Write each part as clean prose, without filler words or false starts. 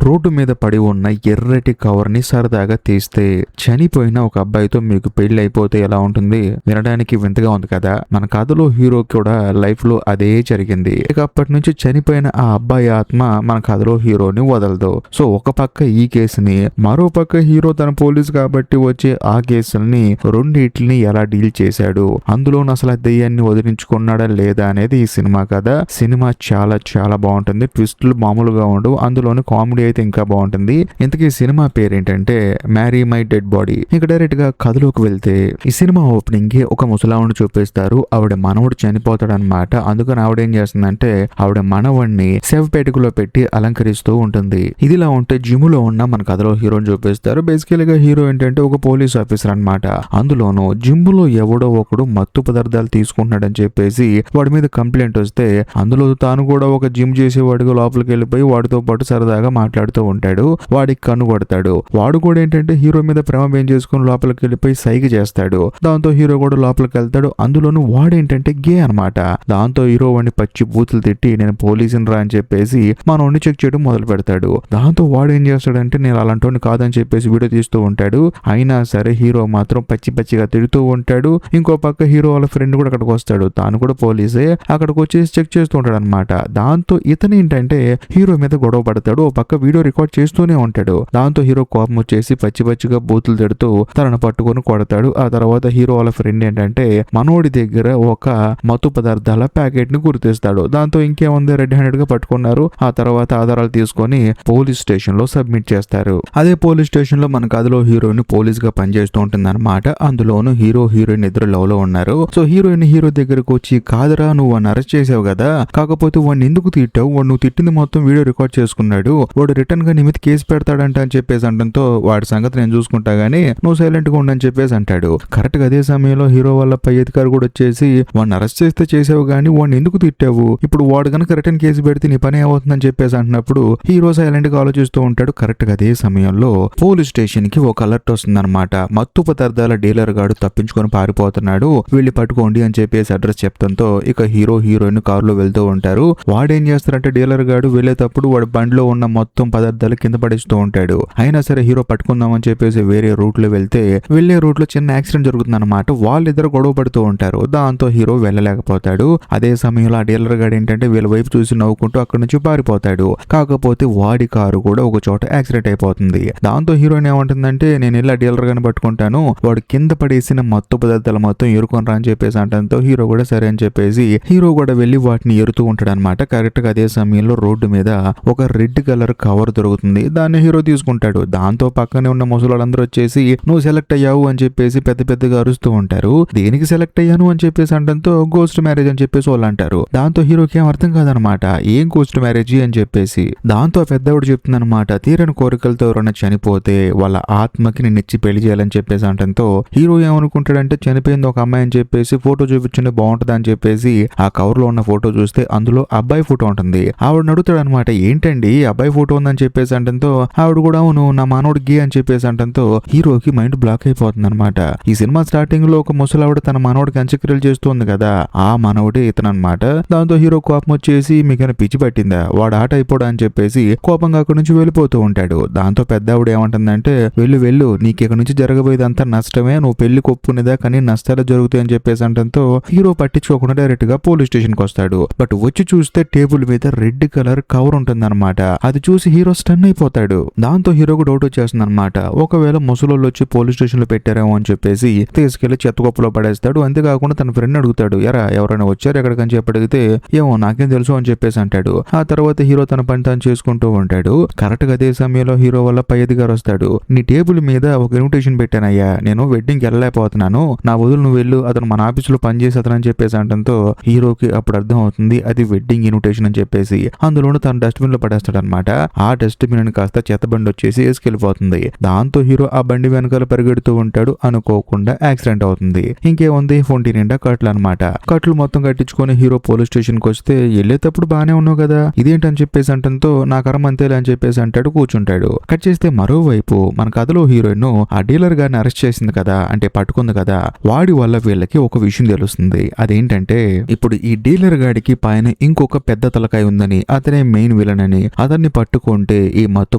Road మీద పడి ఉన్న ఎర్రటి కవర్ ని సరదాగా తీస్తే చనిపోయిన ఒక అబ్బాయితో మీకు పెళ్లి అయిపోతే ఎలా ఉంటుంది? వినడానికి వింతగా ఉంది కదా. మన కథలో హీరో కూడా లైఫ్ లో అదే జరిగింది. ఇక అప్పటి నుంచి చనిపోయిన ఆ అబ్బాయి ఆత్మ మన కథలో హీరోని వదలదు. సో ఒక పక్క ఈ కేసుని, మరో పక్క హీరో తన పోలీస్ కాబట్టి వచ్చే ఆ కేసుల్ని రెండిటిని ఎలా డీల్ చేశాడు, అందులోనూ అసలు ఆ దెయ్యాన్ని వదిలించుకున్నాడా లేదా అనేది ఈ సినిమా కథ. సినిమా చాలా చాలా బాగుంటుంది. ట్విస్టులు మామూలుగా ఉండవు, అందులోని కామెడీ అయితే ఇంకా బాగుంటుంది. ఇంతకీ సినిమా పేరేంటంటే మ్యారీ మై డెడ్ బాడీ. ఇక డైరెక్ట్ గా కథలోకి వెళ్తే ఈ సినిమా ఓపెనింగ్ కి ఒక ముసలావుని చూపిస్తారు. ఆవిడ మనవడు చనిపోతాడు అనమాట. అందుకని ఆవిడ ఏం చేస్తుందంటే ఆవిడ మనవడిని శవపేటికలో పెట్టి అలంకరిస్తూ ఉంటుంది. ఇదిలా ఉంటే జిమ్ లో ఉన్న మన కథలో హీరోని చూపిస్తారు. బేసికల్గా హీరో ఏంటంటే ఒక పోలీస్ ఆఫీసర్ అనమాట. అందులోనూ జిమ్ లో ఎవడో ఒకడు మత్తు పదార్థాలు తీసుకుంటున్నాడని చెప్పేసి వాడి మీద కంప్లైంట్ వస్తే అందులో తాను కూడా ఒక జిమ్ చేసేవాడిగా లోపలికి వెళ్ళిపోయి వాడితో పాటు సరదాగా మాట్లాడుతూ ఉంటాడు. వాడికి కన్ను కొడతాడు. వాడు కూడా ఏంటంటే హీరో మీద ప్రేమ ఏం చేసుకుని లోపలికి వెళ్ళిపోయి సైగ చేస్తాడు. దాంతో హీరో కూడా లోపలికి వెళ్తాడు. అందులోనూ వాడేంటంటే గే అనమాట. దాంతో హీరో వాడిని పచ్చి బూతులు తిట్టి నేను పోలీసుని రా అని చెప్పేసి మనోడిని చెక్ చేయడం మొదలు పెడతాడు. దాంతో వాడు ఏం చేస్తాడంటే నేను అలాంటి కాదని చెప్పేసి వీడియో తీస్తూ ఉంటాడు. అయినా సరే హీరో మాత్రం పచ్చిగా తిడుతూ ఉంటాడు. ఇంకో పక్క హీరో వాళ్ళ ఫ్రెండ్ కూడా అక్కడికి వస్తాడు. తాను కూడా పోలీసే. అక్కడికి వచ్చేసి చెక్ చేస్తూ ఉంటాడు అనమాట. దాంతో ఇతను ఏంటంటే హీరో మీద గొడవ పడతాడు. ఓ పక్క వీడియో రికార్డ్ చేస్తూనే ఉంటాడు. దాంతో హీరో కోపం వచ్చేసి పచ్చిగా బూతులు తిడుతూ తనను పట్టుకొని కొడతాడు. ఆ తర్వాత హీరో వాళ్ళ ఫ్రెండ్ ఏంటంటే మనోడి దగ్గర ఒక మత్తు పదార్థాల ప్యాకెట్ ని గుర్తిస్తాడు. దాంతో ఇంకేముంది, రెడ్ హ్యాండెడ్ గా పట్టుకున్నారు. ఆ తర్వాత ఆధారాలు తీసుకొని పోలీస్ స్టేషన్ లో సబ్మిట్ చేస్తారు. అదే పోలీస్ స్టేషన్ లో మన కథలో హీరోయిన్ పోలీస్ గా పనిచేస్తూ ఉంటుంది అనమాట. అందులోనూ హీరో హీరోయిన్ ఇద్దరు లవ్ లో ఉన్నారు. సో హీరోయిన్ హీరో దగ్గరకు వచ్చి కాదరా నువ్వు వాడిని అరెస్ట్ చేసావు కదా, కాకపోతే వాడిని ఎందుకు తిట్టావు, వాడు నువ్వు తిట్టింది మొత్తం వీడియో రికార్డ్ చేసుకున్నాడు, వాడు రిటర్న్ గా నీ మీద కేసు పెడతాడంట అని చెప్పేసి అంటంతో వాడి సంగతి నేను చూసుకుంటా గానీ నువ్వు సైలెంట్ గా ఉండని చెప్పేసి అంటాడు. కరెక్ట్ గా అదే సమయంలో హీరో వాళ్ళ పై అధికారి కూడా వచ్చేసి వాడిని అరెస్ట్ చేస్తే చేసావు గానీ వాడిని ఎందుకు తిట్టావు, ఇప్పుడు వాడు కనుక రిటర్న్ కేసు పెడితే నీ పని ఏమవుతుందని చెప్పేసి అంటున్నప్పుడు హీరో సైలెంట్ గా ఆలోచిస్తూ ఉంటాడు. కరెక్ట్ గా అదే సమయంలో పోలీస్ స్టేషన్ కి ఒక అలర్ట్ వస్తుందన్నమాట. మత్తు పదార్థాల డీలర్ గాడు తప్పించుకొని పారిపోతున్నాడు, వెళ్ళి పట్టుకోండి అని చెప్పేసి అడ్రస్ చెప్తంతో ఇక హీరో హీరోయిన్ కారులో వెళ్తూ ఉంటారు. వాడేం చేస్తారంటే డీలర్ గాడు వెళ్ళేటప్పుడు వాడి బండిలో ఉన్న మొత్తం పదార్థాలు కింద పడేస్తూ ఉంటాడు. అయినా సరే హీరో పట్టుకుందామని చెప్పేసి వేరే రూట్ లో వెళ్తే వెళ్లే రూట్ లో చిన్న యాక్సిడెంట్ జరుగుతుంది అనమాట. వాళ్ళిద్దరు గొడవ పడుతూ ఉంటారు. దాంతో హీరో వెళ్ళలేకపోతాడు. అదే సమయంలో ఆ డీలర్ గాడు ఏంటంటే వీళ్ళ వైపు చూసి నవ్వుకుంటూ అక్కడి నుంచి పారిపోతాడు. కాకపోతే వాడి కారు కూడా ఒక చోట యాక్సిడెంట్ అయిపోతుంది. దాంతో హీరోయిన్ ఏమంటుందంటే నేను ఇలా డీలర్ గాని పట్టుకుంటాను, వాడు కింద పడేసిన మత్తు పదార్థాలు మొత్తం ఎరుకొని రా అని చెప్పేసి అంటంతో హీరో కూడా సరే అని చెప్పేసి హీరో కూడా వెళ్లి వాటిని ఎరుతూ ఉంటాడు అనమాట. కరెక్ట్ గా అదే సమయంలో రోడ్డు మీద ఒక రెడ్ కలర్ కవర్ దొరుకుతుంది. దాన్ని హీరో తీసుకుంటాడు. దాంతో పక్కనే ఉన్న ముసలాళ్ళందరూ వచ్చేసి నువ్వు సెలెక్ట్ అయ్యావు అని చెప్పేసి పెద్దగా అరుస్తూ ఉంటారు. దేనికి సెలెక్ట్ అయ్యాను అని చెప్పేసి అంటంతో గోస్ట్ మ్యారేజ్ అని చెప్పేసి వాళ్ళు అంటారు. దాంతో హీరోకి ఏం అర్థం కాదనమాట, ఏం గోస్ట్ మ్యారేజ్ అని చెప్పేసి. దాంతో పెద్దవాడు చెప్తుందనమాట తీరని కోరికలతో ఎవరైనా చనిపోతే వాళ్ళ ఆత్మకి నేను ఇచ్చి పెళ్లి చేయాలని చెప్పేసి అంటంతో హీరో ఏమనుకుంటాడంటే చనిపోయింది ఒక అమ్మాయి అని చెప్పేసి ఫోటో చూపించుంటే బాగుంటుంది అని చెప్పేసి ఆ కవర్ లో ఉన్న ఫోటో చూస్తే అందులో అబ్బాయి ఫోటో ఉంటుంది. ఆవిడ అడుగుతాడు అనమాట ఏంటండి అబ్బాయి ఫోటో ఉందని చెప్పేసి అంటంతో ఆవిడ కూడా అవును నా మానవుడు గే అని చెప్పేసి అంటంతో హీరోకి మైండ్ బ్లాక్ అయిపోతుంది అనమాట. ఈ సినిమా స్టార్టింగ్ లో ఒక ముసలావిడ తన మనవడికి అంత్యక్రియలు చేస్తుంది కదా, ఆ మనవడే ఇతను అనమాట. దాంతో హీరో కోపం వచ్చేసి మీకైనా పిచ్చి పట్టిందా, వాడు ఆట అయిపోడా అని చెప్పేసి కోపంగా అక్కడి నుంచి వెళ్ళిపోతూ ఉంటాడు. దాంతో పెద్ద ఆవిడ ఏమంటుందంటే వెళ్ళు నీకు ఇక్కడ నుంచి జరగబోయేదంతా నష్టమే, నువ్వు పెళ్లి కొప్పుకునేదా కానీ నష్టాలు జరుగుతాయి అని చెప్పేసి అంటంతో హీరో పట్టించుకోకుండా డైరెక్ట్ గా పోలీస్ స్టేషన్ కి వస్తాడు. బట్ వచ్చి చూస్తే టేబుల్ మీద రెడ్ కలర్ కవర్ ఉంటుంది అనమాట. అది చూసి హీరో స్టన్ అయిపోతాడు. దాంతో హీరోకు డౌట్ వచ్చేస్తుంది అనమాట, ఒకవేళ ముసలోళ్ళు వచ్చి పోలీస్ స్టేషన్ లో పెట్టారేమో అని చెప్పేసి తీసుకెళ్లి చెత్తగొప్పలో పడేస్తాడు. అంతేకాకుండా తన ఫ్రెండ్ అడుగుతాడు ఎవరైనా వచ్చారు ఎక్కడికని చెప్పి అడిగితే ఏమో నాకేం తెలుసు అని చెప్పేసి అంటాడు. ఆ తర్వాత హీరో తన పని తాను చేసుకుంటూ ఉంటాడు. కరెక్ట్ గా అదే సమయంలో హీరో వల్ల పై అధికారి వస్తాడు. నీ టేబుల్ మీద ఒక ఇన్విటేషన్ పెట్టానయ్యా, నేను వెడ్డింగ్ వెళ్ళలేకపోతున్నాను, నా వదులు నువ్వు వెళ్ళు, అతను మన ఆఫీసులో పనిచేసి అతను అని చెప్పేసి అంటంతో హీరోకి అప్పుడు అర్థం అవుతుంది అది వెడ్డింగ్ ఇన్విటేషన్ అని చెప్పేసి. అందులోనూ తను డస్ట్బిన్ లో పడేస్తాడు అనమాట. ఆ డస్ట్బిన్ కాస్త చెత్త బండి వచ్చేసి వేసుకెళ్లిపోతుంది. దాంతో హీరో ఆ బండి వెనకాల పరిగెడుతూ ఉంటాడు. అనుకోకుండా యాక్సిడెంట్ అవుతుంది. ఇంకేముంది ఒంటి నిండా కట్లు అనమాట. కట్లు మొత్తం కట్టించుకొని హీరో పోలీస్ స్టేషన్ కి వస్తే వెళ్ళేటప్పుడు బానే ఉన్నావు కదా ఇదేంటని చెప్పేసి అంటంతో నా కర్మ అంతేలే అని చెప్పేసి అంటాడు. కూర్చుంటాడు. కట్ చేస్తే మరోవైపు మన కథలో హీరోయిన్ ఆ డీలర్ గారిని అరెస్ట్ చేసింది కదా, అంటే పట్టుకుంది కదా, వాడి వల్ల వీళ్ళకి ఒక విషయం తెలుస్తుంది. అదేంటంటే ఇప్పుడు ఈ డీలర్ గాడికి పైన ఇంకొక పెద్ద తలకాయ ఉందని, అతనే మెయిన్ విలన్ అని, అతన్ని పట్టుకొని అనుకుంటే ఈ మత్తు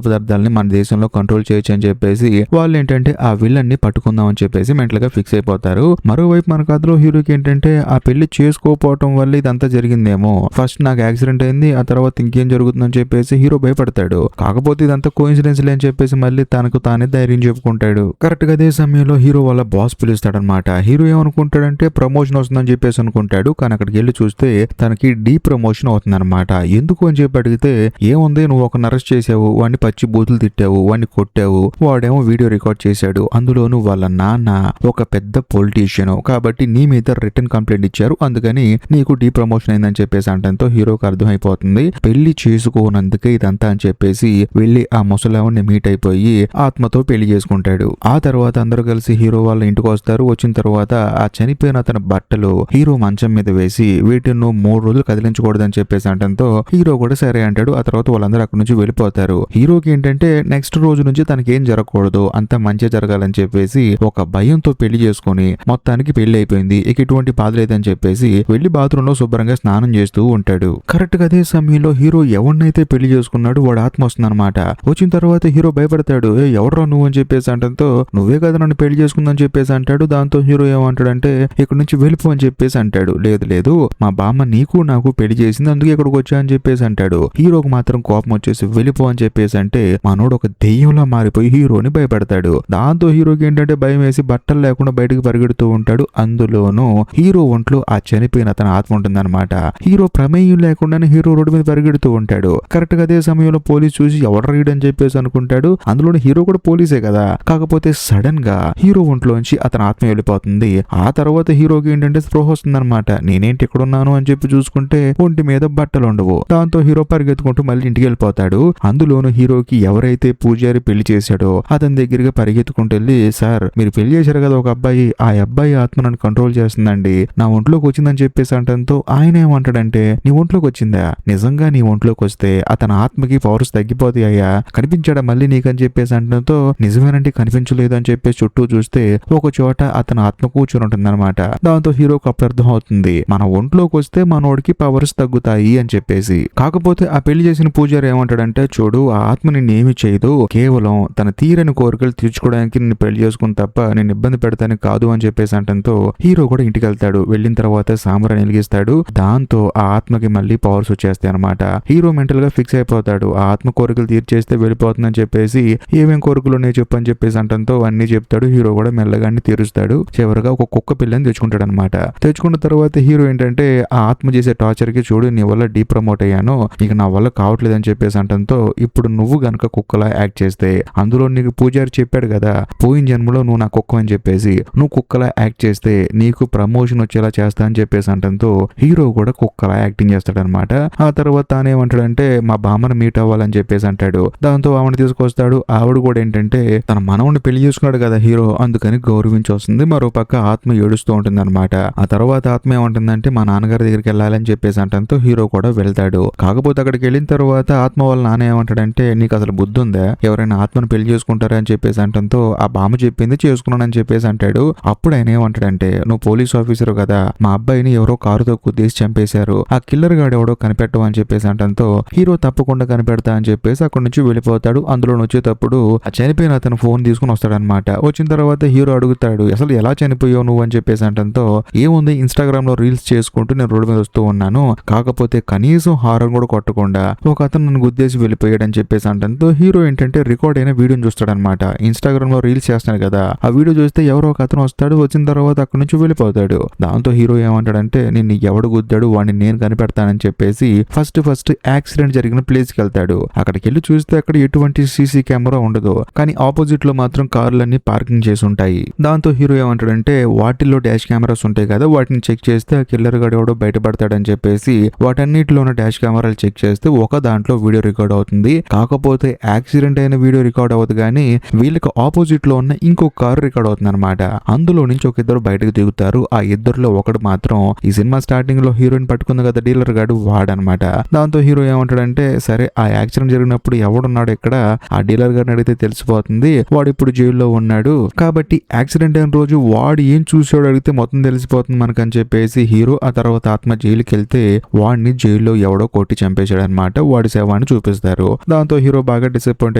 పదార్థాలని మన దేశంలో కంట్రోల్ చేయొచ్చు అని చెప్పేసి వాళ్ళు ఏంటంటే ఆ విలన్ ని పట్టుకుందాం అని చెప్పేసి మెంటల్ గా ఫిక్స్ అయిపోతారు. మరోవైపు మన కథలో హీరోకి ఏంటంటే ఆ పెళ్లి చేసుకోపోవటం వల్ల ఇదంతా జరిగిందేమో, ఫస్ట్ నాకు యాక్సిడెంట్ అయింది, ఆ తర్వాత ఇంకేం జరుగుతుందని చెప్పేసి హీరో భయపడతాడు. కాకపోతే ఇదంతా కోఇన్సిడెన్స్ లే అని చెప్పేసి మళ్ళీ తనకు తానే ధైర్యం చెప్పుకుంటాడు. కరెక్ట్ గా అదే సమయంలో హీరో వాళ్ళ బాస్ పిలుస్తాడనమాట. హీరో ఏమనుకుంటాడంటే ప్రమోషన్ వస్తుందని చెప్పేసి అనుకుంటాడు. కానీ అక్కడికి వెళ్ళి చూస్తే తనకి డీ ప్రమోషన్ అవుతుంది అనమాట. ఎందుకు అని చెప్పి అడిగితే ఏముంది, నువ్వు ఒకరిని అరెస్ట్ చేసావు, వాడిని పచ్చి బూతులు తిట్టావు, వాడిని కొట్టావు, వాడేమో వీడియో రికార్డ్ చేశాడు, అందులోనూ వాళ్ళ నాన్న ఒక పెద్ద పొలిటీషియన్ కాబట్టి నీ మీద రిటర్న్ కంప్లైంట్ ఇచ్చారు, అందుకని నీకు డీ ప్రమోషన్ అయిందని చెప్పేసి అంటంతో హీరోకి అర్థమైపోతుంది పెళ్లి చేసుకోనందుకే ఇదంతా అని చెప్పేసి వెళ్ళి ఆ ముసలావుని మీట్ అయిపోయి ఆత్మతో పెళ్లి చేసుకుంటాడు. ఆ తర్వాత అందరూ కలిసి హీరో వాళ్ళ ఇంటికి వస్తారు. వచ్చిన తర్వాత ఆ చనిపోయిన అతని బట్టలు హీరో మంచం మీద వేసి వీటిని 3 రోజులు కదిలించకూడదని చెప్పేసి అంటంతో హీరో కూడా సరే అంటాడు. ఆ తర్వాత వాళ్ళందరూ అక్కడి నుంచి వెళ్ళిపోతారు. హీరోకి ఏంటంటే నెక్స్ట్ రోజు నుంచి తనకి ఏం జరగకూడదు, అంతా మంచి జరగాలని చెప్పేసి ఒక భయంతో పెళ్లి చేసుకుని మొత్తానికి పెళ్లి అయిపోయింది, ఇక ఎటువంటి బాధ లేదని చెప్పేసి వెళ్లి బాత్రూమ్ లో శుభ్రంగా స్నానం చేస్తూ ఉంటాడు. కరెక్ట్ గా అదే సమయంలో హీరో ఎవరినైతే పెళ్లి చేసుకున్నాడు వాడు ఆత్మ వస్తుందన్నమాట. వచ్చిన తర్వాత హీరో భయపడతాడు. ఎవడరా నువ్వు అని చెప్పేసి అంటంతో నువ్వే కదా నన్ను పెళ్లి చేసుకుందని చెప్పేసి అంటాడు. దాంతో హీరో ఏమంటాడంటే ఇక్కడ నుంచి వెళ్ళిపో అని చెప్పేసి అంటాడు. లేదు లేదు, మా బామ్మ నీకు నాకు పెళ్లి చేసింది, అందుకే ఇక్కడికి వచ్చా అని చెప్పేసి అంటాడు. హీరోకి మాత్రం కోపం వచ్చేసి వెళ్ళిపో అని చెప్పేసి అంటే మనోడు ఒక దెయ్యంలా మారిపోయి హీరోని భయపెడతాడు. దాంతో హీరోకి ఏంటంటే భయం వేసి బట్టలు లేకుండా బయటకు పరిగెడుతూ ఉంటాడు. అందులోనూ హీరో ఒంట్లో ఆ చనిపోయిన అతని ఆత్మ ఉంటుందన్నమాట. హీరో ప్రమేయం లేకుండానే హీరో రోడ్డు మీద పరిగెడుతూ ఉంటాడు. కరెక్ట్ గా అదే సమయంలో పోలీస్ చూసి ఎవరు రీడ్ అని చెప్పేసి అనుకుంటాడు. అందులోని హీరో కూడా పోలీసే కదా. కాకపోతే సడన్ గా హీరో ఒంట్లోంచి అతని ఆత్మ వెళ్ళిపోతుంది. ఆ తర్వాత హీరోకి ఏంటంటే స్పృహ వస్తుందన్నమాట. నేనేంటి ఇక్కడ ఉన్నాను అని చెప్పి చూసుకుంటే ఒంటి మీద బట్టలు ఉండవు. దాంతో హీరో పరిగెత్తుకుంటూ మళ్ళీ ఇంటికి వెళ్ళిపోతాడు. అందులోను హీరోకి ఎవరైతే పూజారి పెళ్లి చేశాడో అతని దగ్గరగా పరిగెత్తుకుంటూ వెళ్ళి, సార్ మీరు పెళ్లి చేశారు కదా ఒక అబ్బాయి, ఆ అబ్బాయి ఆత్మ నన్ను కంట్రోల్ చేస్తుందండి, నా ఒంట్లోకి వచ్చిందని చెప్పేసి అంటంతో ఆయన ఏమంటాడంటే నీ ఒంట్లోకి వచ్చిందా, నిజంగా నీ ఒంట్లోకి వస్తే అతని ఆత్మకి పవర్స్ తగ్గిపోతాయ్యా, కనిపించాడా మళ్ళీ నీకని చెప్పేసి అంటంతో నిజమేనంటే కనిపించలేదు అని చెప్పేసి చుట్టూ చూస్తే ఒక చోట అతని ఆత్మ కూర్చొని ఉంటుందన్నమాట. దాంతో హీరోకి అప్పుడు అర్థం అవుతుంది మన ఒంట్లోకి వస్తే మనోడికి పవర్స్ తగ్గుతాయి అని చెప్పేసి. కాకపోతే ఆ పెళ్లి చేసిన పూజారి ఏమంటాడంటే చూడు, ఆ ఆత్మ నిన్ను ఏమి చేయదు, కేవలం తన తీరని కోరికలు తీర్చుకోవడానికి నిన్ను పెళ్లి చేసుకుని తప్ప నేను ఇబ్బంది పెడతానికి కాదు అని చెప్పేసి అంటంతో హీరో కూడా ఇంటికి వెళ్తాడు. వెళ్ళిన తర్వాత సాంబ్రాన్ని వెలిగిస్తాడు. దాంతో ఆ ఆత్మకి మళ్ళీ పవర్స్ వచ్చేస్తాయి అనమాట. హీరో మెంటల్ గా ఫిక్స్ అయిపోతాడు. ఆ ఆత్మ కోరికలు తీర్చేస్తే వెళ్ళిపోతుందని చెప్పేసి ఏమేం కోరికలు ఉన్నాయో చెప్పు అని చెప్పేసి అంటంతో అన్ని చెప్తాడు. హీరో కూడా మెల్లగా అన్ని తీరుస్తాడు. చివరిగా ఒక కుక్క పిల్లని తెచ్చుకుంటాడు అనమాట. తెచ్చుకున్న తర్వాత హీరో ఏంటంటే ఆ ఆత్మ చేసే టార్చర్ కి చూడు నీ వల్ల డీ ప్రమోట్ అయ్యాను, ఇక నా వల్ల కావట్లేదు అని చెప్పేసి అంటంతో ఇప్పుడు నువ్వు గనక కుక్కలా యాక్ట్ చేస్తే, అందులో నీకు పూజారి చెప్పాడు కదా పోయిన జన్మలో నువ్వు నా కుక్క అని చెప్పేసి, నువ్వు కుక్కలా యాక్ట్ చేస్తే నీకు ప్రమోషన్ వచ్చేలా చేస్తా అని చెప్పేసి అంటంతో హీరో కూడా కుక్కలా యాక్టింగ్ చేస్తాడనమాట. ఆ తర్వాత తానేమంటాడంటే మా బామ్మను మీట్ అవ్వాలని చెప్పేసి అంటాడు. దాంతో ఆవిడ తీసుకొస్తాడు. ఆవిడ కూడా ఏంటంటే తన మనవుని పెళ్లి చేసుకున్నాడు కదా హీరో, అందుకని గౌరవించి వస్తుంది. మరో పక్క ఆత్మ ఏడుస్తూ ఉంటుంది అనమాట. ఆ తర్వాత ఆత్మ ఏమంటుందంటే మా నాన్నగారి దగ్గరికి వెళ్ళాలని చెప్పేసి అంటంతో హీరో కూడా వెళ్తాడు. కాకపోతే అక్కడికి వెళ్ళిన తర్వాత ఆత్మ వాళ్ళ నాన్న ఏమంటాడంటే నీకు అసలు బుద్ధి ఉందా, ఎవరైనా ఆత్మను పెళ్లి చేసుకుంటారా అని చెప్పేసి అంటంతో ఆ బామ్మ చెప్పింది చేసుకున్నానని చెప్పేసి అంటాడు. అప్పుడు ఆయన ఏమంటాడంటే నువ్వు పోలీస్ ఆఫీసర్ కదా, మా అబ్బాయిని ఎవరో కారుతో కుద్దేసి చంపేశారు, ఆ కిల్లర్ గాడు ఎవడో కనిపెట్టవు అని చెప్పేసి అంటంతో హీరో తప్పకుండా కనిపెడతా అని చెప్పేసి అక్కడి నుంచి వెళ్ళిపోతాడు. అందులో వచ్చేటప్పుడు ఆ చనిపోయిన అతను ఫోన్ తీసుకుని వస్తాడనమాట. వచ్చిన తర్వాత హీరో అడుగుతాడు అసలు ఎలా చనిపోయావు నువ్వు అని చెప్పేసి అంటంతో ఏముంది ఇన్స్టాగ్రామ్ లో రీల్స్ చేసుకుంటూ నేను రోడ్డు మీద వస్తూ ఉన్నాను, కాకపోతే కనీసం హారన్ కూడా కొట్టకుండా ఒక అతను నన్ను గుద్దేసి వెళ్ళిపోయాడు అని చెప్పేసి అంటంతో హీరో ఏంటంటే రికార్డ్ అయిన వీడియోని చూస్తాడనమాట. ఇన్స్టాగ్రామ్ లో రీల్స్ చేస్తాను కదా, ఆ వీడియో చూస్తే ఎవరో ఒక అతను వస్తాడు. వచ్చిన తర్వాత అక్కడి నుంచి వెళ్ళిపోతాడు. దాంతో హీరో ఏమంటాడంటే నిన్ను ఎవడు గుద్దాడు వాడిని నేను కనిపెడతానని చెప్పేసి ఫస్ట్ యాక్సిడెంట్ జరిగిన ప్లేస్ కి వెళ్తాడు. అక్కడికి వెళ్ళి చూస్తే అక్కడ ఎటువంటి సీసీ కెమెరా ఉండదు, కానీ ఆపోజిట్ లో మాత్రం కార్లన్నీ పార్కింగ్ చేసి ఉంటాయి. దాంతో హీరో ఏమంటాడంటే వాటిల్లో డాష్ కెమెరాస్ ఉంటాయి కదా, వాటిని చెక్ చేస్తే ఆ కిల్లర్ గాడు ఎవడో బయటపడతాడని చెప్పేసి వాటన్నిటిలో ఉన్న డాష్ కెమెరాలు చెక్ చేస్తే ఒక దాంట్లో వీడియో రికార్డ్ అవుతుంది. కాకపోతే యాక్సిడెంట్ అయిన వీడియో రికార్డ్ అవుతుంది కానీ వీళ్ళకి ఆపోజిట్ లో ఉన్న ఇంకో కారు రికార్డ్ అవుతుంది అనమాట. అందులో నుంచి ఒక ఇద్దరు బయటకు దిగుతారు. ఆ ఇద్దరులో ఒకడు మాత్రం ఈ సినిమా స్టార్టింగ్ లో హీరోయిన్ పట్టుకుంది కదా డీలర్ గాడు వాడనమాట. దాంతో హీరో ఏమంటాడంటే సరే ఆ యాక్సిడెంట్ జరిగినప్పుడు ఎవడున్నాడు ఇక్కడ, ఆ డీలర్ గారిని అడిగితే తెలిసిపోతుంది, వాడు ఇప్పుడు జైల్లో ఉన్నాడు, కాబట్టి యాక్సిడెంట్ అయిన రోజు వాడు ఏం చూసాడో అడిగితే మొత్తం తెలిసిపోతుంది మనకని చెప్పేసి హీరో ఆ తర్వాత ఆత్మ జైలుకి వెళ్తే వాడిని జైల్లో ఎవడో కొట్టి చంపేశాడు అనమాట. వాడి శవాన్ని చూపిస్తాడు. చూస్తారు. దాంతో హీరో బాగా డిసప్పాయింట్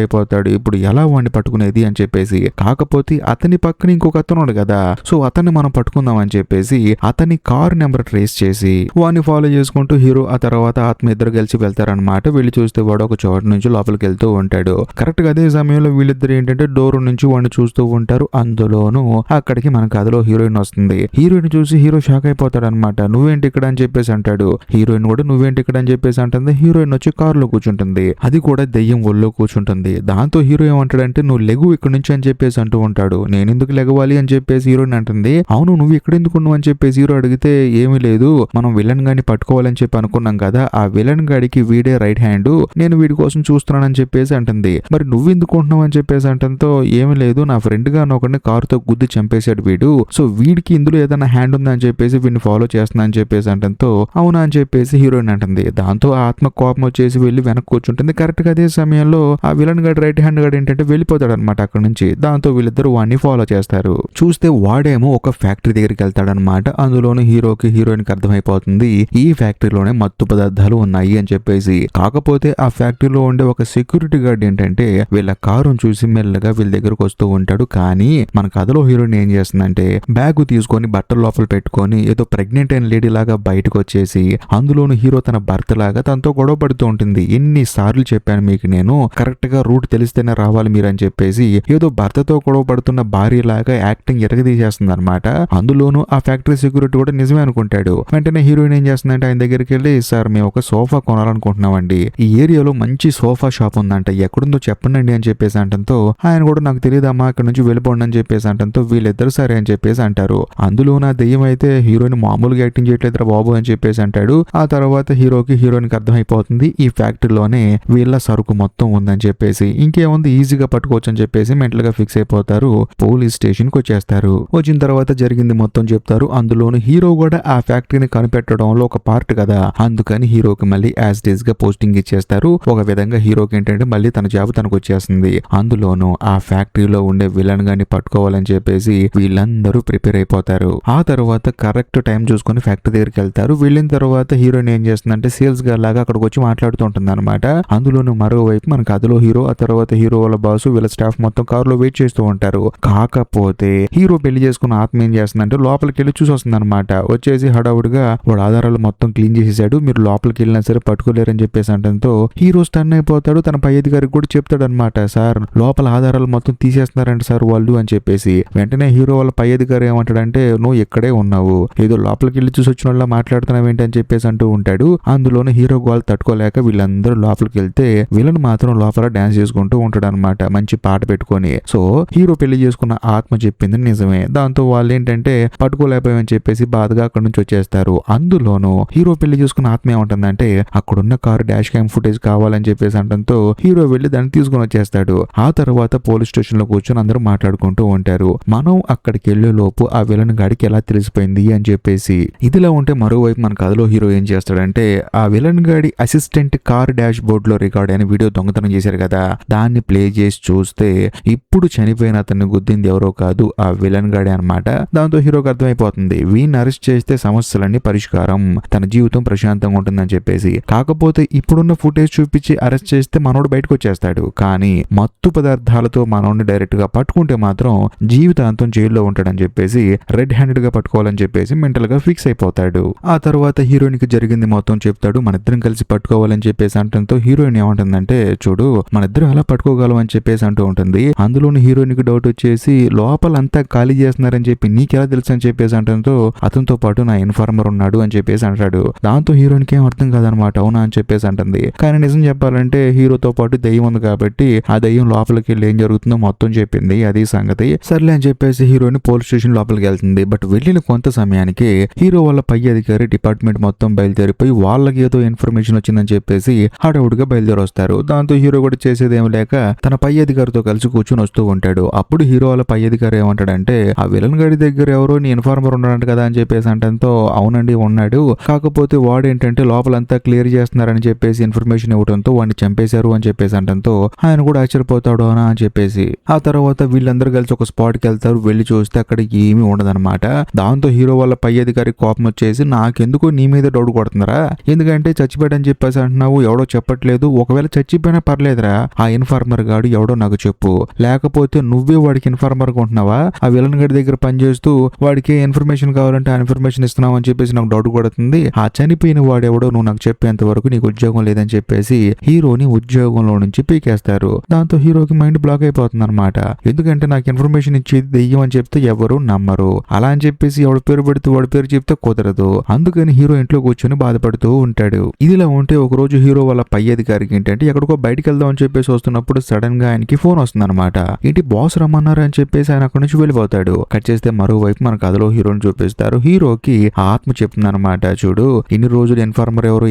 అయిపోతాడు. ఇప్పుడు ఎలా వాడిని పట్టుకునేది అని చెప్పేసి. కాకపోతే అతని పక్కన ఇంకొక అతను ఉన్నాడు కదా, సో అతన్ని మనం పట్టుకుందాం అని చెప్పేసి అతని కార్ నెంబర్ ట్రేస్ చేసి వాడిని ఫాలో చేసుకుంటూ హీరో ఆ తర్వాత ఆత్మ ఇద్దరు కలిసి వెళ్తారనమాట. వెళ్ళి చూస్తే వాడు ఒక చోటు నుంచి లోపలికి వెళ్తూ ఉంటాడు. కరెక్ట్ గా అదే సమయంలో వీళ్ళిద్దరు ఏంటంటే డోర్ నుంచి వాడిని చూస్తూ ఉంటారు. అందులోనూ అక్కడికి మన కథలో హీరోయిన్ వస్తుంది. హీరోయిన్ చూసి హీరో షాక్ అయిపోతాడు అనమాట. నువ్వేంటి ఇక్కడ అని చెప్పేసి అంటాడు. హీరోయిన్ కూడా నువ్వేంటి ఇక్కడ అని చెప్పేసి అంటుంది. హీరోయిన్ వచ్చి కారులో కూర్చుంటుంది. అది కూడా దెయ్యం ఒళ్ళో కూర్చుంటుంది. దాంతో హీరో ఏమంటాడంటే నువ్వు లెగు ఇక్కడ నుంచి అని చెప్పేసి అంటూ ఉంటాడు. నేను ఎందుకు లెగవాలి అని చెప్పేసి హీరోయిన్ అంటుంది. అవును నువ్వు ఇక్కడ ఎందుకు ఉన్నావు అని చెప్పేసి హీరో అడిగితే ఏమీ లేదు, మనం విలన్ గాని పట్టుకోవాలని చెప్పి అనుకున్నాం కదా, ఆ విలన్ గాడికి వీడే రైట్ హ్యాండ్, నేను వీడి కోసం చూస్తున్నానని చెప్పేసి అంటుంది. మరి నువ్వు ఎందుకు ఉంటున్నావు అని చెప్పేసి అంటంతో ఏమీ లేదు, నా ఫ్రెండ్ గా ఒకరిని కారుతో గుద్ది చంపేశాడు వీడు, సో వీడికి ఇందులో ఏదైనా హ్యాండ్ ఉందని చెప్పేసి వీడిని ఫాలో చేస్తున్నా అని చెప్పేసి అంటంతో అవునా అని చెప్పేసి హీరోయిన్ అంటుంది. దాంతో ఆత్మ కోపం వచ్చేసి వెళ్ళి వెనక్కి కూర్చుంటుంది. కరెక్ట్ గా అదే సమయంలో ఆ విలన్ గడ్ రైట్ హ్యాండ్ గడ్ ఏంటంటే వెళ్ళిపోతాడు అనమాట అక్కడ నుంచి. దాంతో వీళ్ళిద్దరు వాడిని ఫాలో చేస్తారు. చూస్తే వాడేమో ఒక ఫ్యాక్టరీ దగ్గరికి వెళ్తాడనమాట. అందులోనూ హీరోకి హీరోయిన్ కి అర్థమైపోతుంది ఈ ఫ్యాక్టరీలోనే మత్తు పదార్థాలు ఉన్నాయి అని చెప్పేసి. కాకపోతే ఆ ఫ్యాక్టరీలో ఉండే ఒక సెక్యూరిటీ గార్డ్ ఏంటంటే వీళ్ళ కారును చూసి మెల్లగా వీళ్ళ దగ్గరకు వస్తూ ఉంటాడు. కానీ మన కథలో హీరోయిన్ ఏం చేస్తుందంటే బ్యాగ్ తీసుకొని బట్టల లోపల పెట్టుకొని ఏదో ప్రెగ్నెంట్ అయిన లేడీ లాగా బయటకు వచ్చేసి అందులోను హీరో తన భర్త లాగా తనతో గొడవ పడుతూ ఉంటుంది. ఎన్నిసార్లు చెప్పాను మీకు నేను, కరెక్ట్ గా రూట్ తెలిస్తేనే రావాలి మీరు అని చెప్పేసి ఏదో భర్తతో గొడవ పడుతున్న భార్య లాగా యాక్టింగ్ ఎరగదీసేస్తుంది అనమాట. అందులోనూ ఆ ఫ్యాక్టరీ సెక్యూరిటీ కూడా నిజమే అనుకుంటాడు. వెంటనే హీరోయిన్ ఏం చేస్తుందంటే ఆయన దగ్గరికి వెళ్ళి సార్ మేము ఒక సోఫా కొనాలనుకుంటున్నామండి, ఈ ఏరియాలో మంచి సోఫా షాప్ ఉందంట, ఎక్కడుందో చెప్పండి అని చెప్పేసి అంటంతో ఆయన కూడా నాకు తెలియదమ్మా అక్కడ నుంచి వెళ్ళిపోండి అని చెప్పేసి అంటంతో వీళ్ళిద్దరు సరే అని చెప్పేసి అంటారు. అందులో నా దెయ్యం అయితే హీరోయిన్ మామూలుగా యాక్టింగ్ చేయట్లేదురా బాబు అని చెప్పేసి అంటాడు. ఆ తర్వాత హీరోకి హీరోయిన్ కి అర్థమైపోతుంది ఈ ఫ్యాక్టరీలోనే వీళ్ళ సరుకు మొత్తం ఉందని చెప్పేసి. ఇంకేముంది ఈజీగా పట్టుకోవచ్చు అని చెప్పేసి మెంటల్ గా ఫిక్స్ అయిపోతారు. పోలీస్ స్టేషన్ కి వచ్చేస్తారు. వచ్చిన తర్వాత జరిగింది మొత్తం చెప్తారు. అందులోను హీరో కూడా ఆ ఫ్యాక్టరీని కనిపెట్టడంలో ఒక పార్ట్ కదా, అందుకని హీరోకి మళ్ళీ యాజ్ డేస్ గా పోస్టింగ్ ఇచ్చేస్తారు. ఒక విధంగా హీరోకి ఏంటంటే మళ్ళీ తన జాబ్ తనకు వచ్చేస్తుంది. అందులోను ఆ ఫ్యాక్టరీలో ఉండే విలన్ గాని పట్టుకోవాలని చెప్పేసి వీళ్ళందరూ ప్రిపేర్ అయిపోతారు. ఆ తర్వాత కరెక్ట్ టైం చూసుకుని ఫ్యాక్టరీ దగ్గరికి వెళ్తారు. వెళ్ళిన తర్వాత హీరోయిన్ ఏం చేస్తుందంటే సేల్స్ గర్ల్ లాగా అక్కడికి వచ్చి మాట్లాడుతూ ఉంటుంది అనమాట. అందులోను మరోవైపు మన కథలో హీరో ఆ తర్వాత హీరో వాళ్ళ బాసు వీళ్ళ స్టాఫ్ మొత్తం కారులో వెయిట్ చేస్తూ ఉంటారు. కాకపోతే హీరో పెళ్లి చేసుకున్న ఆత్మ ఏం చేస్తుందంటే లోపలికి వెళ్ళి చూసి వస్తుంది అనమాట. వచ్చేసి హడావుడిగా వాడు ఆధారాలు మొత్తం క్లీన్ చేసేసాడు, మీరు లోపలికి వెళ్ళినా సరే పట్టుకోలేరని చెప్పేసి అంటంతో హీరో స్టన్ అయిపోతాడు. తన పై అధికారికి కూడా చెప్తాడు అనమాట, సార్ లోపల ఆధారాలు మొత్తం తీసేస్తున్నారంట సార్ వాళ్ళు అని చెప్పేసి. వెంటనే హీరో వాళ్ళ పై అధికారి ఏమంటాడంటే నువ్వు ఇక్కడే ఉన్నావు, ఏదో లోపలికి వెళ్ళి చూసి వచ్చిన వాళ్ళ మాట్లాడుతున్నావు ఏంటి అని చెప్పేసి అంటూ ఉంటాడు. అందులోనే హీరో గోల్ తట్టుకోలేక వీళ్ళందరూ లోపలికి వెళ్తే విలన్ మాత్రం లోపల డాన్స్ చేసుకుంటూ ఉంటాడు అనమాట మంచి పాట పెట్టుకొని. సో హీరో పెళ్లి చేసుకున్న ఆత్మ చెప్పింది నిజమే. దాంతో వాళ్ళు ఏంటంటే పట్టుకోలేకపోయామని చెప్పేసి బాధగా అక్కడ నుంచి వచ్చేస్తారు. అందులోనూ హీరో పెళ్లి చేసుకున్న ఆత్మ ఏమంటుందంటే అక్కడున్న కారు డాష్ క్యామ్ ఫుటేజ్ కావాలని చెప్పేసి అంటంతో హీరో వెళ్లి దాన్ని తీసుకుని వచ్చేస్తాడు. ఆ తర్వాత పోలీస్ స్టేషన్ లో కూర్చొని అందరూ మాట్లాడుకుంటూ ఉంటారు. మనం అక్కడికి వెళ్లే లోపు ఆ విలన్ గాడికి ఎలా తెలిసిపోయింది అని చెప్పేసి. ఇదిలా ఉంటే మరోవైపు మన కథలో హీరో ఏం చేస్తాడంటే ఆ విలన్ గాడి అసిస్టెంట్ కార్ డాష్ బోర్డ్ లో రికార్డ్ అయిన వీడియో దొంగతనం చేశారు కదా, దాన్ని ప్లే చేసి చూస్తే ఇప్పుడు చనిపోయిన అతన్ని గుద్దింది ఎవరో కాదు ఆ విలన్ గాడే అనమాట. దాంతో హీరోకి అర్థమైపోతుంది వీడిని అరెస్ట్ చేస్తే సమస్యలన్నీ పరిష్కారం, తన జీవితం ప్రశాంతంగా ఉంటుందని చెప్పేసి. కాకపోతే ఇప్పుడున్న ఫుటేజ్ చూపించి అరెస్ట్ చేస్తే మనోడు బయటకు వచ్చేస్తాడు, కానీ మత్తు పదార్థాలతో మనోడిని డైరెక్ట్ గా పట్టుకుంటే మాత్రం జీవితాంతం జైల్లో ఉంటాడని చెప్పేసి రెడ్ హ్యాండెడ్ గా పట్టుకోవాలని చెప్పేసి మెంటల్ గా ఫిక్స్ అయిపోతాడు. ఆ తర్వాత హీరోయిన్ కి జరిగింది మొత్తం చెప్తాడు. మన ఇద్దరం కలిసి పట్టుకోవాలని చెప్పేసి అంటంతో హీరోయిన్ ఏమంటుందంటే చూడు మన ఇద్దరం ఎలా పట్టుకోగలం అని చెప్పేసి అంటూ ఉంటుంది. అందులోని హీరోయిన్ కి డౌట్ వచ్చేసి లోపలంతా ఖాళీ చేస్తున్నారని చెప్పి నీకెలా తెలుసు అని చెప్పేసి అంటంతో అతనితో పాటు నా ఇన్ఫార్మర్ ఉన్నాడు అని చెప్పేసి అంటాడు. దాంతో హీరోయిన్ కి ఏం అర్థం కాదనమాట. అవునా అని చెప్పేసి అంటుంది. కానీ నిజం చెప్పాలంటే హీరోతో పాటు దెయ్యం ఉంది కాబట్టి ఆ దెయ్యం లోపలికి వెళ్ళి ఏం జరుగుతుందో మొత్తం చెప్పింది. అది సంగతి. సర్లే అని చెప్పేసి హీరోయిన్ పోలీస్ స్టేషన్ లోపలికి వెళ్తుంది. బట్ వెళ్ళిన కొంత సమయానికి హీరో వాళ్ళ పై అధికారి డిపార్ట్మెంట్ మొత్తం బయలుదేరిపోయి వాళ్ళకి ఏదో ఇన్ఫర్మేషన్ వచ్చిందని చెప్పేసి హడావుడిగా బయలుదేరి వస్తారు. దాంతో హీరో కూడా చేసేది ఏమి లేక తన పై అధికారితో కలిసి కూర్చొని వస్తూ ఉంటాడు. అప్పుడు హీరో వాళ్ళ పై అధికారి ఏమంటాడంటే ఆ విలన్ గడి దగ్గర ఎవరో నీ ఇన్ఫార్మర్ ఉన్నాడంట కదా అని చెప్పేసి అంటంతో అవునండి ఉన్నాడు, కాకపోతే వాడు ఏంటంటే లోపలంతా క్లియర్ చేస్తున్నారని చెప్పేసి ఇన్ఫర్మేషన్ ఇవ్వడంతో వాడిని చంపేశారు అని చెప్పేసి అంటంతో ఆయన కూడా ఆశ్చర్యపోతాడు అనా అని చెప్పేసి. ఆ తర్వాత వీళ్ళందరూ కలిసి ఒక స్పాట్ కి వెళ్తారు. వెళ్ళి చూస్తే అక్కడ ఏమీ ఉండదన్నమాట. దాంతో హీరో వాళ్ళ పై అధికారి కోపం వచ్చేసి నాకెందుకు నీ మీద డౌట్ కొడుతున్నారా, ఎందుకంటే చచ్చిపోయాడని చెప్పేసి అంటున్నావు, ఎవడో చెప్పట్లేదు పర్లేదు, ఒకవేళ చచ్చిపోయినా పర్లేదురా, ఆ ఇన్ఫార్మర్ గాడు ఎవడో నాకు చెప్పు, లేకపోతే నువ్వే వాడికి ఇన్ఫార్మర్ కొంటున్నావా, ఆ విలన్ గడి దగ్గర పనిచేస్తూ వాడికి ఏ ఇన్ఫర్మేషన్ కావాలంటే ఆ ఇన్ఫర్మేషన్ ఇస్తున్నావు అని చెప్పేసి నాకు డౌట్ పడుతుంది. ఆ చనిపోయిన వాడెవడో నువ్వు నాకు చెప్పేంత వరకు నీకు ఉద్యోగం లేదని చెప్పేసి హీరోని ఉద్యోగంలో నుంచి పీకేస్తారు. దాంతో హీరోకి మైండ్ బ్లాక్ అయిపోతుంది అనమాట. ఎందుకంటే నాకు ఇన్ఫర్మేషన్ ఇచ్చేది దెయ్యం అని చెప్తే ఎవరు నమ్మరు, అలా అని చెప్పేసి ఎవడి పేరు పెడితే వాడి పేరు చెప్తే కుదరదు. అందుకని హీరో ఇంట్లో కూర్చొని బాధపడుతూ ఉంటాడు. ఇదిలా ఉంటే ఒక రోజు హీరో వాళ్ళ పై అధికారికి ఏంటంటే ఎక్కడికో బయటికి వెళ్దాం అని చెప్పేసి వస్తున్నప్పుడు సడన్ గా ఆయనకి ఫోన్ వస్తుంది అనమాట. ఏంటి బాస్ రమ్మన్నారు అని చెప్పేసి ఆయన అక్కడి నుంచి వెళ్ళిపోతాడు. కట్ చేస్తే మరోవైపు మన కథలో హీరోని చూపిస్తారు. హీరోకి ఆ ఆత్మ చెప్తుంది అనమాట, చూడు ఇన్ని రోజులు ఇన్ఫార్మర్ ఎవరు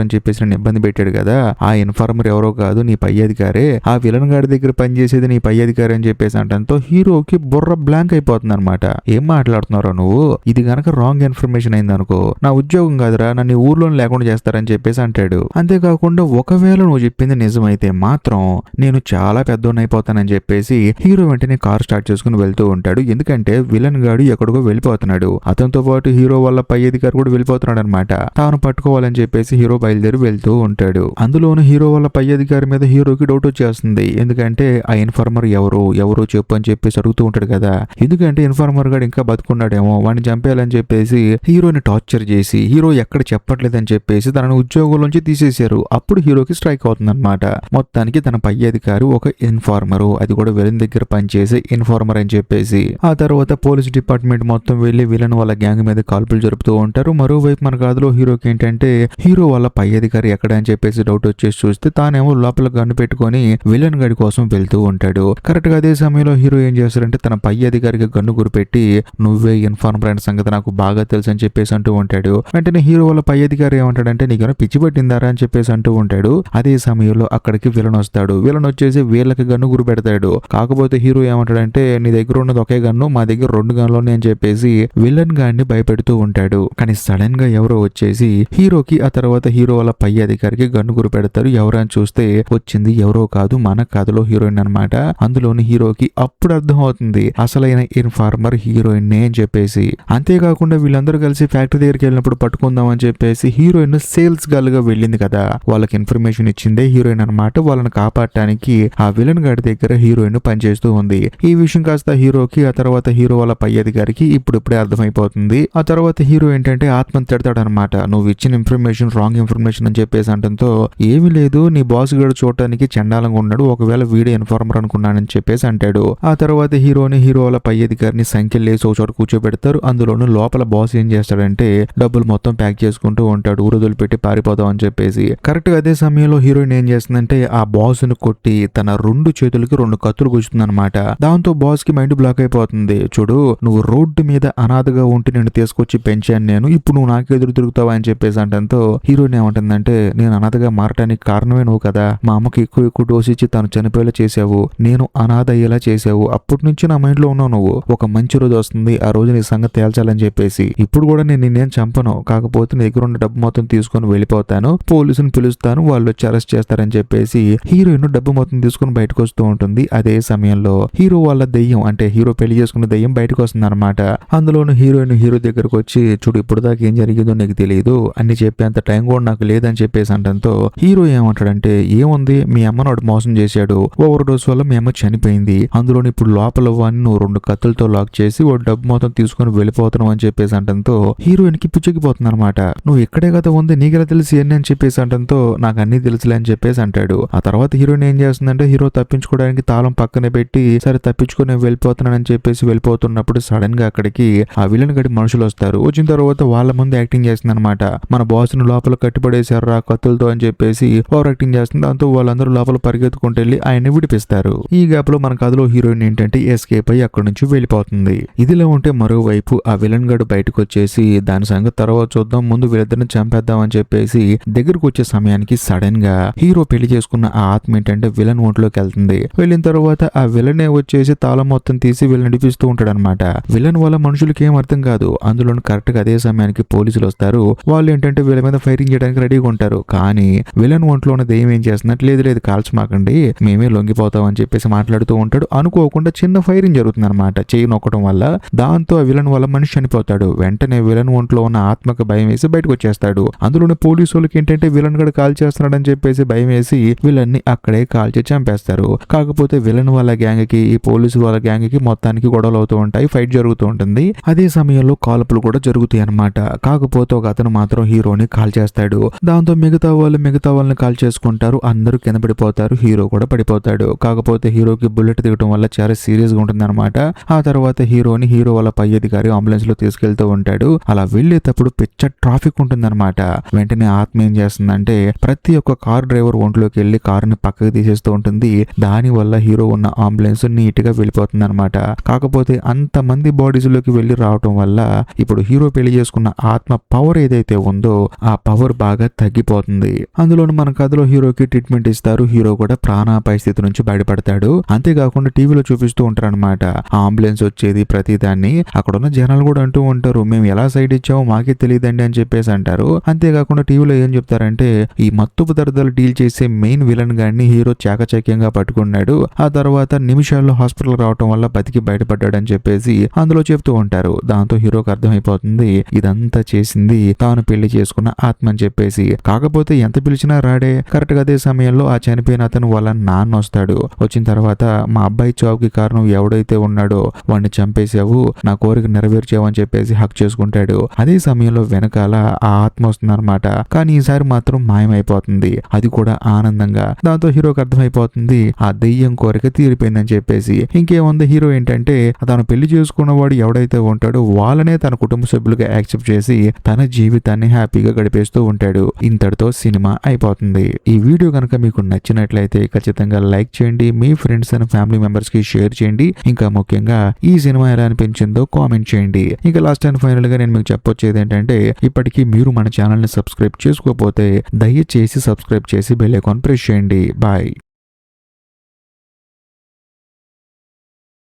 అని చెప్పేసి నేను ఇబ్బంది పెట్టాడు కదా, ఆ ఇన్ఫార్మర్ ఎవరో కాదు నీ పై అధికారే, ఆ విలన్ గాడి దగ్గర పనిచేసేది నీ పై అధికారి అని చెప్పేసి అంటంతో హీరోకి బుర్ర బ్లాంక్ అయిపోతుంది అనమాట. ఏం మాట్లాడుతున్నారో నువ్వు, ఇది గనక రాంగ్ ఇన్ఫర్మేషన్ అయింది అనుకో నా ఉద్యోగం కాదురా, నన్ను ఊర్లో లేకుండా చేస్తారని చెప్పేసి అంటాడు. అంతేకాకుండా ఒకవేళ నువ్వు చెప్పింది నిజమైతే మాత్రం నేను చాలా పెద్దోడిని అయిపోతానని చెప్పేసి హీరో వెంటనే కార్ స్టార్ట్ చేసుకుని వెళ్తూ ఉంటాడు. ఎందుకంటే విలన్ గాడు ఎక్కడికో వెళ్ళిపోతున్నాడు. అతనితో పాటు హీరో వాళ్ళ పై అధికారి కూడా వెళ్ళిపోతున్నాడు అనమాట. తాను పట్టుకోవాలని చెప్పేసి హీరో బయలుదేరి వెళ్తూ ఉంటాడు. అందులోను హీరో వాళ్ళ పై అధికారి మీద హీరోకి డౌట్ వచ్చేస్తుంది. ఎందుకంటే ఆ ఇన్ఫార్మర్ ఎవరు చెప్పు అని చెప్పేసి అడుగుతూ ఉంటాడు కదా. ఎందుకంటే ఇన్ఫార్మర్ గాడు ఇంకా బతుకున్నాడేమో, వాడిని చంపేయాలని చెప్పేసి హీరోని టార్చర్ చేసి హీరో ఎక్కడ చెప్పట్లేదని చెప్పేసి తనను ఉద్యోగంలోంచి తీసేశారు. అప్పుడు హీరోకి స్ట్రైక్ అవుతుంది అనమాట. మొత్తానికి తన పై అధికారి ఒక ఇన్ఫార్మరు, అది కూడా విలన్ దగ్గర పనిచేసే ఇన్ఫార్మర్ అని చెప్పేసి. ఆ తర్వాత పోలీస్ డిపార్ట్మెంట్ మొత్తం వెళ్లి విలన్ వాళ్ళ గ్యాంగ్ మీద కాల్పులు జరుపుతూ ఉంటారు. మరోవైపు మన కథలో హీరోకి ఏంటంటే హీరో వాళ్ళ పై అధికారి ఎక్కడ అని చెప్పేసి డౌట్ వచ్చేసి చూస్తే తానేమో లోపల గన్ను పెట్టుకొని విలన్ గడి కోసం వెళ్తూ ఉంటాడు. కరెక్ట్ గా అదే సమయంలో హీరో ఏం చేస్తాడంటే తన పై అధికారికి గన్ను గురిపెట్టి నువ్వే ఇన్ఫార్మర్ అయిన సంగతి నాకు బాగా తెలుసు అని చెప్పేసి అంటూ ఉంటాడు. వెంటనే హీరో వాళ్ళ పై అధికారి ఏమంటాడంటే నీకేమైనా పిచ్చి పట్టిందారా అని చెప్పేసి అంటూ ఉంటాడు. అదే సమయంలో అక్కడికి విలన్ వస్తాడు. విలన్ వచ్చేసి వీళ్ళకి గన్ను గురి పెడతాడు. కాకపోతే హీరో ఏమంటాడంటే నీ దగ్గర ఉన్నది ఒకే గన్ను, మా దగ్గర 2 గన్నులు అని చెప్పేసి విలన్ గాడిని భయపెడుతూ ఉంటాడు. కానీ సడన్ గా ఎవరో వచ్చేసి హీరోకి ఆ తర్వాత హీరో వాళ్ళ పై అధికారికి గన్ను గురి పెడతారు. ఎవరని చూస్తే వచ్చింది ఎవరో కాదు మన కథలో హీరోయిన్ అనమాట. అందులోని హీరోకి అప్పుడు అర్థం అవుతుంది అసలైన ఇన్ఫార్మర్ హీరోయిన్ అని చెప్పేసి. అంతేకాకుండా వీళ్ళందరూ కలిసి ఫ్యాక్టరీ దగ్గరికి వెళ్ళినప్పుడు పట్టుకుందాం అని చెప్పేసి హీరోయిన్ సేల్స్ గర్ల్ గా వెళ్ళింది కదా, వాళ్ళకి ఇన్ఫర్మేషన్ ఇచ్చిందే హీరోయిన్ అనమాట. వాళ్ళని కాపాడటానికి ఆ విలన్ గాడి దగ్గర హీరోయిన్ పనిచేస్తూ ఉంది. ఈ విషయం కాస్త హీరోకి ఆ తర్వాత హీరో వాళ్ళ పై అధికారికి ఇప్పుడిప్పుడే అర్థమైపోతుంది. ఆ తర్వాత హీరో ఏంటంటే ఆత్మను తిడతాడు అనమాట, నువ్వు ఇచ్చిన ఇన్ఫర్మేషన్ రాంగ్ ఇన్ఫర్మేషన్ అని చెప్పేసి అంటంతో ఏమీ లేదు నీ బాస్ గడు చూడటానికి చండాలంగా ఉన్నాడు, ఒకవేళ వీడే ఇన్ఫార్మర్ అనుకున్నానని చెప్పేసి అంటాడు. ఆ తర్వాత హీరో వాళ్ళ పై అధికారిని సంఖ్యలు వేసి ఒక చోట కూర్చోబెడతారు. అందులోనూ లోపల బాస్ ఏం చేస్తాడంటే డబ్బులు మొత్తం ప్యాక్ చేసుకుంటూ ఉంటాడు, ఊరుదులు పెట్టి పారిపోదాం అని చెప్పేసి. కరెక్ట్ గా అదే సమయంలో హీరోయిన్ ఏం చేస్తుందంటే ఆ బాస్ ను కొట్టి తన 2 చేతులకి 2 కత్తులు గుచ్చుతుంది అనమాట. దాంతో బాస్ కి మైండ్ బ్లాక్ అయిపోతుంది. చూడు నువ్వు రోడ్డు మీద అనాథగా ఉంటే నేను తీసుకొచ్చి పెంచాను నేను, ఇప్పుడు నువ్వు నాకు ఎదురు తిరుగుతావా అని చెప్పేసి అంటంతో హీరోయిన్ ఏమంటుందంటే నేను అనాథగా మారటానికి కారణమే నువ్వు కదా, మా అమ్మకి ఎక్కువ డోస్ ఇచ్చి తను చనిపోయేలా చేసావు, నేను అనాథ అయ్యేలా చేసావు, అప్పటి నుంచి నా మైండ్ లో ఉన్నావు నువ్వు, ఒక మంచి రోజు వస్తుంది ఆ రోజు నీ సంగతి తేల్చాలని చెప్పేసి. ఇప్పుడు కూడా నేను నిన్నేం చంపను, కాకపోతే నీ దగ్గర ఉన్న డబ్బు మొత్తం తీసుకొని వెళ్ళిపోతాను, పోలీసుని పిలుస్తాను, వాళ్ళు వచ్చి అరెస్ట్ చేస్తారని చెప్పేసి హీరోయిన్ డబ్బు మొత్తం తీసుకుని బయటకు వస్తూ ఉంటుంది. అదే సమయంలో హీరో వాళ్ళ దెయ్యం అంటే హీరో పెళ్లి చేసుకున్న దెయ్యం బయటకు వస్తుంది అనమాట. అందులోను హీరోయిన్ హీరో దగ్గరకు వచ్చి చూడు ఇప్పుడు దాకా ఏం జరిగిందో నీకు తెలియదు, అన్ని చెప్పేంత టైం కూడా నాకు లేదని చెప్పేసి అంటంతో హీరో ఏమంటాడంటే ఏముంది మీ అమ్మను వాడు మోసం చేశాడు, ఓవర్ డోస్ వల్ల మీ అమ్మ చనిపోయింది, అందులోని ఇప్పుడు లోపల వాడిని నువ్వు 2 కత్తులతో లాక్ చేసి వాడు డబ్బు మొత్తం తీసుకొని వెళ్ళిపోతున్నావు అని చెప్పేసి అంటంతో హీరోయిన్ కి పిచ్చెక్కిపోతుంది అనమాట. నువ్వు ఇక్కడే కదా ఉంది నీకెలా తెలిసి ఎన్ని అని చెప్పేసి అంటంతో నాకు అన్ని తెలుసులే అని చెప్పేసి అంటాడు. ఆ తర్వాత హీరోయిన్ ఏం చేస్తుందంటే హీరో తప్పించుకోవడానికి తాళం పక్కనే పెట్టి సరే తప్పించుకొని వెళ్ళిపోతున్నానని చెప్పేసి వెళ్ళిపోతున్నప్పుడు సడన్ గా అక్కడికి ఆ విలన్ గడి మనుషులు వస్తారు. వచ్చిన తర్వాత వాళ్ళ ముందు యాక్టింగ్ చేస్తుంది అనమాట, మన బాస్ ను లోపల కట్టిపడేశారు ఆ కత్తులతో అని చెప్పేసి ఓవర్ యాక్టింగ్ చేస్తుంది. దాంతో వాళ్ళందరూ లోపల పరిగెత్తుకుంటూ వెళ్ళి ఆయన్ని విడిపిస్తారు. ఈ గ్యాప్ లో మన కథలో హీరోయిన్ ఏంటంటే ఎస్కేప్ అయ్యి అక్కడి నుంచి వెళ్ళిపోతుంది. ఇదిలో ఉంటే మరోవైపు ఆ విలన్ గడు బయటకు వచ్చేసి దాని సంగతి తర్వాత చూద్దాం, ముందు వీళ్ళిద్దరిని చంపేద్దాం అని చెప్పేసి దగ్గరకు వచ్చే సమయానికి సడన్ గా హీరో పెళ్లి చేసుకున్న ఆ ఆత్మ ఏంటంటే విలన్ ఒంట్లోకి వెళ్తుంది. వెళ్ళిన తర్వాత ఆ విలనే వచ్చేసి తాళం మొత్తం తీసి వీళ్ళని నడిపిస్తూ ఉంటాడు అనమాట. విలన్ వల్ల మనుషులకి ఏం అర్థం కాదు. అందులో కరెక్ట్ గా అదే సమయానికి పోలీసులు వస్తారు. వాళ్ళు ఏంటంటే వీళ్ళ మీద ఫైరింగ్ చేయడానికి రెడీగా ఉంటారు. కానీ విలన్ ఒంట్లో ఉన్న దెయ్యం ఏం చేస్తున్నట్టు లేదు కాల్చమాకండి మేమే లొంగిపోతాం అని చెప్పేసి మాట్లాడుతూ ఉంటాడు. అనుకోకుండా చిన్న ఫైరింగ్ జరుగుతుంది అనమాట చేయి నొక్కడం వల్ల. దాంతో ఆ విలన్ వల్ల మనిషి చనిపోతాడు. వెంటనే విలన్ ఒంట్లో ఉన్న ఆత్మకు భయం వేసి బయటకు వచ్చేస్తాడు. అందులోనే పోలీసు వాళ్ళకి ఏంటంటే విలన్ గడు కాల్ చంపేస్తున్నాడని చెప్పేసి భయం వేసి వీళ్ళని అక్కడే కాల్చి చంపేస్తారు. కాకపోతే విలన్ వాళ్ళ గ్యాంగ్ కి ఈ పోలీసు వాళ్ళ గ్యాంగ్ కి మొత్తానికి గొడవలు అవుతూ ఉంటాయి, ఫైట్ జరుగుతూ ఉంటుంది. అదే సమయంలో కాల్పులు కూడా జరుగుతాయి అన్నమాట. కాకపోతే ఒక అతను మాత్రం హీరోని కాల్ చేస్తాడు. దాంతో మిగతా వాళ్ళని కాల్ చేసుకుంటారు. అందరూ కింద పడిపోతారు, హీరో కూడా పడిపోతాడు. కాకపోతే హీరోకి బుల్లెట్ దిగడం వల్ల చాలా సీరియస్ గా ఉంటుంది అనమాట. ఆ తర్వాత హీరో వాళ్ళ పై అధికారి అంబులెన్స్ లో తీసుకెళ్తూ ఉంటాడు. అలా వెళ్లేటప్పుడు పిచ్చ ట్రాఫిక్ ఉంటుందన్నమాట. వెంటనే ఆత్మ ఏం చేస్తుందంటే ప్రతి ఒక్క కార్ డ్రైవర్ ఒంట్లోకి వెళ్లి కారుని పక్కకి తీసేస్తూ ఉంటుంది. దాని వల్ల హీరో ఉన్న అంబులెన్స్ నీట్ గా వెళ్ళిపోతుంది అనమాట. కాకపోతే అంత మంది బాడీస్ లోకి వెళ్లి రావటం వల్ల ఇప్పుడు హీరో పెళ్లి చేసుకున్న ఆత్మ పవర్ ఏదైతే ఉందో ఆ పవర్ బాగా తగ్గిపోతుంది. అందులోను మన కథలో హీరోకి ట్రీట్మెంట్ ఇస్తారు. హీరో కూడా ప్రాణాపాయ స్థితి నుంచి బయటపడతాడు. అంతేకాకుండా టీవీలో చూపిస్తూ ఉంటారు అనమాట. ఆ అంబులెన్స్ వచ్చేది ప్రతిదాన్ని అక్కడ ఉన్న జనాలు కూడా అంటూ ఉంటారు, మేము ఎలా సైడ్ ఇచ్చామో మాకే తెలియదండి అని చెప్పేసి అంటారు. అంతేకాకుండా టీవీలో ఏం చెప్తారంటే ఈ మత్తు పదార్థాలు డీల్ చేసే మెయిన్ విలన్ గాడిని హీరో చాకచక్యంగా పట్టుకున్నాడు. ఆ తర్వాత నిమిషాల్లో హాస్పిటల్ రావటం వల్ల బతికి బయటపడ్డాడని చెప్పేసి అందులో చెప్తూ ఉంటారు. దాంతో హీరోకి అర్థమైపోతుంది ఇదంతా చేసింది తాను పెళ్లి చేసుకున్న ఆత్మ అని చెప్పేసి. కాకపోతే ఎంత పిలిచినా రాడే. కరెక్ట్ గా అదే సమయంలో ఆ చనిపోయిన అతను వాళ్ళ నాన్న వస్తాడు. వచ్చిన తర్వాత మా అబ్బాయి చావుకి కారణం ఎవడైతే ఉన్నాడో వాడిని చంపేశావు, నా కోరిక నెరవేర్చావు అని చెప్పేసి హక్ చేసుకుంటాడు. అదే సమయంలో వెనకాల ఆ ఆత్మ వస్తుందన్నమాట. కానీ ఈసారి మాత్రం మాయమైపోతుంది, అది కూడా ఆనందంగా. దాంతో హీరోకి అర్థమైపోతుంది ఆ దెయ్యం కోరిక తీరిపోయిందని చెప్పేసి. ఇంకేముంది, హీరో ఏంటంటే తను పెళ్లి చేసుకున్నవాడు ఎవడైతే ఉంటాడో వాళ్ళనే తన కుటుంబ సభ్యులుగా యాక్సెప్ట్ చేసి తన జీవితాన్ని హ్యాపీగా గడిపేస్తూ ఉంటాడు. ఇంతటితో సినిమా అయిపోతుంది. ఈ వీడియో కనుక మీకు నచ్చినట్లయితే ఖచ్చితంగా లైక్ చేయండి, మీ ఫ్రెండ్స్ అండ్ ఫ్యామిలీ మెంబర్స్ కి షేర్ చేయండి. ఇంకా ముఖ్యంగా ఈ సినిమా ఎలా అనిపించిందో కామెంట్ చేయండి. ఇంకా లాస్ట్ అండ్ ఫైనల్ గా నేను మీకు చెప్పొచ్చేది ఏంటంటే ఇప్పటికీ మీరు మన ఛానల్ ని సబ్స్క్రైబ్ చేసుకోకపోతే దయచేసి సబ్స్క్రైబ్ చేసి బెల్ ఐకాన్ ప్రెస్ చేయండి. బాయ్.